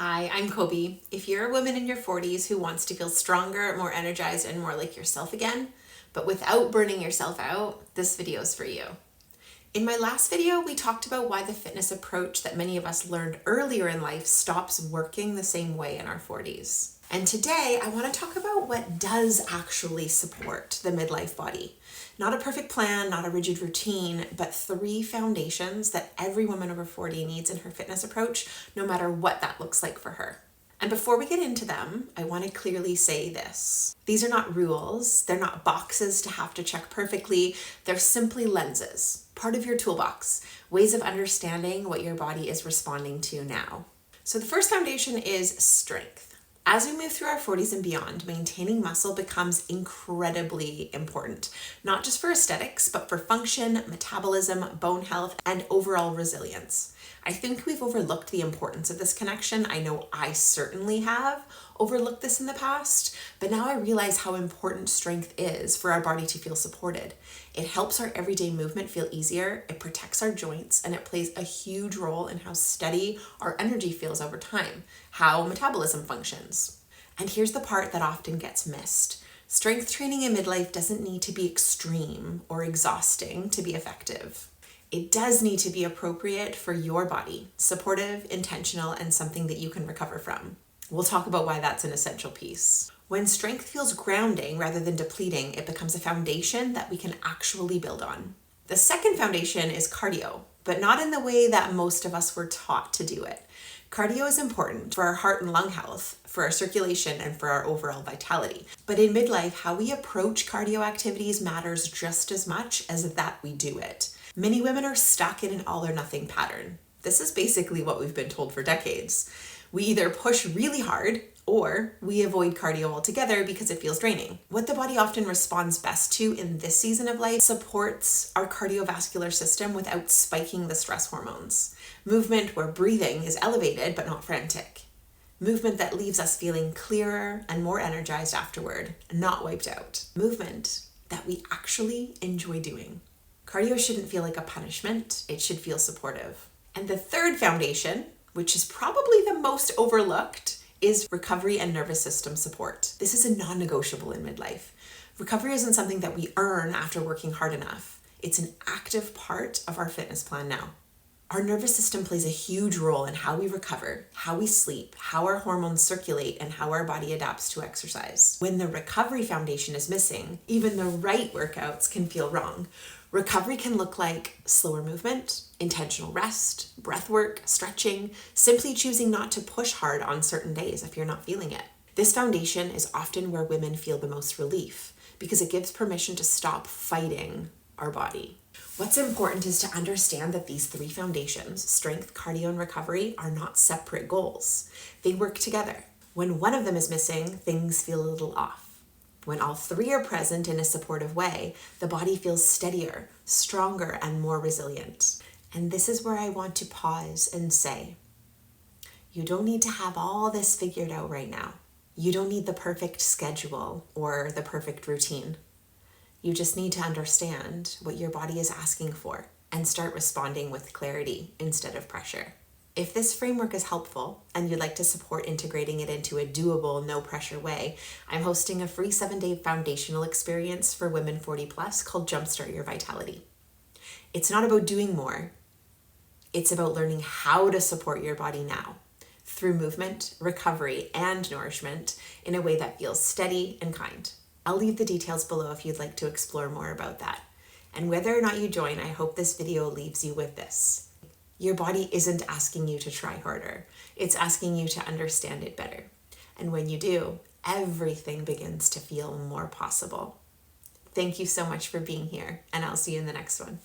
Hi, I'm Kobe. If you're a woman in your 40s who wants to feel stronger, more energized, and more like yourself again, but without burning yourself out, this video is for you. In my last video, we talked about why the fitness approach that many of us learned earlier in life stops working the same way in our 40s. And today, I want to talk about what does actually support the midlife body. Not a perfect plan, not a rigid routine, but 3 foundations that every woman over 40 needs in her fitness approach, no matter what that looks like for her. And before we get into them, I want to clearly say this. These are not rules. They're not boxes to have to check perfectly. They're simply lenses, part of your toolbox, ways of understanding what your body is responding to now. So the first foundation is strength. As we move through our 40s and beyond, maintaining muscle becomes incredibly important, not just for aesthetics, but for function, metabolism, bone health, and overall resilience. I think we've overlooked the importance of this connection. I know I certainly have overlooked this in the past, but now I realize how important strength is for our body to feel supported. It helps our everyday movement feel easier, it protects our joints, and it plays a huge role in how steady our energy feels over time, how metabolism functions. And here's the part that often gets missed. Strength training in midlife doesn't need to be extreme or exhausting to be effective. It does need to be appropriate for your body, supportive, intentional, and something that you can recover from. We'll talk about why that's an essential piece. When strength feels grounding rather than depleting, it becomes a foundation that we can actually build on. The second foundation is cardio, but not in the way that most of us were taught to do it. Cardio is important for our heart and lung health, for our circulation, and for our overall vitality. But in midlife, how we approach cardio activities matters just as much as that we do it. Many women are stuck in an all or nothing pattern. This is basically what we've been told for decades. We either push really hard or we avoid cardio altogether because it feels draining. What the body often responds best to in this season of life supports our cardiovascular system without spiking the stress hormones. Movement where breathing is elevated but not frantic. Movement that leaves us feeling clearer and more energized afterward, not wiped out. Movement that we actually enjoy doing. Cardio shouldn't feel like a punishment, it should feel supportive. And the third foundation, which is probably the most overlooked, is recovery and nervous system support. This is a non-negotiable in midlife. Recovery isn't something that we earn after working hard enough. It's an active part of our fitness plan now. Our nervous system plays a huge role in how we recover, how we sleep, how our hormones circulate, and how our body adapts to exercise. When the recovery foundation is missing, even the right workouts can feel wrong. Recovery can look like slower movement, intentional rest, breath work, stretching, simply choosing not to push hard on certain days if you're not feeling it. This foundation is often where women feel the most relief because it gives permission to stop fighting our body. What's important is to understand that these 3 foundations, strength, cardio, and recovery, are not separate goals. They work together. When one of them is missing, things feel a little off. When all 3 are present in a supportive way, the body feels steadier, stronger, and more resilient. And this is where I want to pause and say, you don't need to have all this figured out right now. You don't need the perfect schedule or the perfect routine. You just need to understand what your body is asking for and start responding with clarity instead of pressure. If this framework is helpful and you'd like to support integrating it into a doable, no-pressure way, I'm hosting a free 7-day foundational experience for women 40 plus called Jumpstart Your Vitality. It's not about doing more. It's about learning how to support your body now through movement, recovery, and nourishment in a way that feels steady and kind. I'll leave the details below if you'd like to explore more about that. And whether or not you join, I hope this video leaves you with this. Your body isn't asking you to try harder. It's asking you to understand it better. And when you do, everything begins to feel more possible. Thank you so much for being here, and I'll see you in the next one.